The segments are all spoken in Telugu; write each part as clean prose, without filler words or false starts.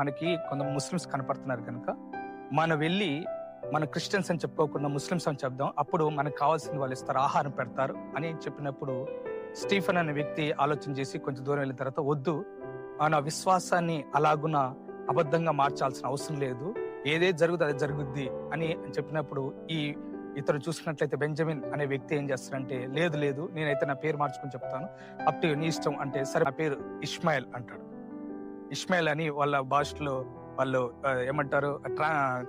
మనకి కొంత ముస్లిమ్స్ కనపడుతున్నారు కనుక మనం వెళ్ళి మన క్రిస్టియన్స్ అని చెప్పుకోకుండా ముస్లిమ్స్ అని చెప్దాం. అప్పుడు మనకు కావాల్సింది వాళ్ళు ఇస్తారు, ఆహారం పెడతారు అని చెప్పినప్పుడు స్టీఫెన్ అనే వ్యక్తి ఆలోచన చేసి కొంచెం దూరం వెళ్ళిన తర్వాత వద్దు, మన విశ్వాసాన్ని అలాగున అబద్ధంగా మార్చాల్సిన అవసరం లేదు, ఏదేది జరుగుతుంది అది జరుగుద్ది అని చెప్పినప్పుడు ఇతను చూసుకున్నట్లయితే బెంజమిన్ అనే వ్యక్తి ఏం చేస్తారంటే లేదు లేదు నేనైతే నా పేరు మార్చుకుని చెప్తాను, అప్ టు నీ ఇష్టం అంటే సరే నా పేరు ఇస్మాయిల్ అంటాడు. ఇస్మాయిల్ అని వాళ్ళ భాషలో వాళ్ళు ఏమంటారు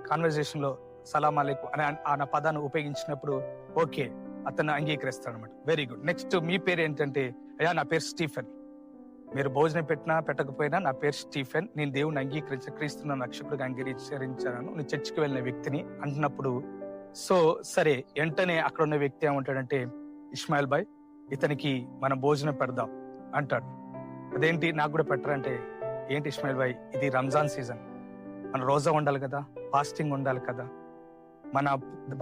కాన్వర్జేషన్ లో సలాం అలైకుం అని ఆ పదాన్ని ఉపయోగించినప్పుడు ఓకే అతను అంగీకరిస్తాడు అనమాట. Very good. నెక్స్ట్ మీ పేరు ఏంటంటే అయ్యా నా పేరు స్టీఫెన్, మీరు భోజనం పెట్టినా పెట్టకపోయినా నా పేరు స్టీఫెన్, నేను దేవుని అంగీకరించి క్రీస్తున్న రక్షకుడిగా అంగీకరించాను, నేను చర్చికి వెళ్ళిన వ్యక్తిని అంటున్నప్పుడు సో సరే వెంటనే అక్కడ ఉన్న వ్యక్తి ఏమంటాడంటే ఇస్మాయిల్ బాయ్ ఇతనికి మనం భోజనం పెడదాం అంటాడు. అదేంటి నాకు కూడా పెట్టరంటే ఏంటి ఇస్మాయిల్ బాయ్ ఇది రంజాన్ సీజన్, మన రోజా ఉండాలి కదా, ఫాస్టింగ్ ఉండాలి కదా, మన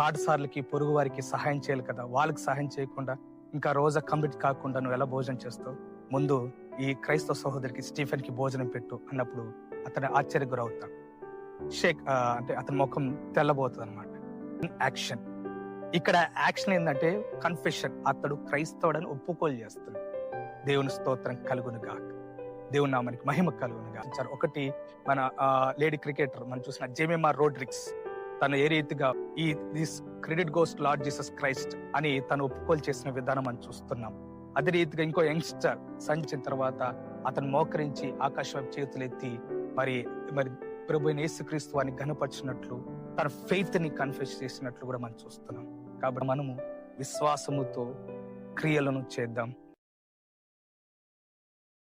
బాటసార్లకి పొరుగు వారికి సహాయం చేయాలి కదా, వాళ్ళకి సహాయం చేయకుండా ఇంకా రోజా కంప్లీట్ కాకుండా నువ్వు ఎలా భోజనం చేస్తావు, ముందు ఈ క్రైస్తవ సహోదరికి స్టీఫెన్ కి భోజనం పెట్టు అన్నప్పుడు అతను ఆశ్చర్య గురవుతాడు. అంటే అతని ముఖం తెల్లబోతుంది అనమాట. యాక్షన్ ఇక్కడ యాక్షన్ ఏంటంటే కన్ఫెషన్, అతడు క్రైస్తవుడని ఒప్పుకోలు చేస్తుంది. దేవుని స్తోత్రం కలుగును గాక, దేవుని నామానికి మహిమ కలుగును గాక. ఒకటి మన లేడీ క్రికెటర్ మనం చూసిన జెమిమా రోడ్రిగ్స్ తను ఏ రీతిగా this credit goes to lord Jesus Christ అని తను ఒప్పుకోలు చేసిన విధానం మనం చూస్తున్నాం. అదే రీతిగా ఇంకో యంగ్స్టర్ సంచిన తర్వాత అతను మోకరించి ఆకాశం వైపు చేతులు ఎత్తి మరి ప్రభు అయిన యేసుక్రీస్తు వారిని ఘనపరిచినట్లు తన ఫెయిత్ ని కన్ఫెస్ చేసినట్లు కూడా మనం చూస్తున్నాం. కాబట్టి మనము విశ్వాసముతో క్రియలను చేద్దాం.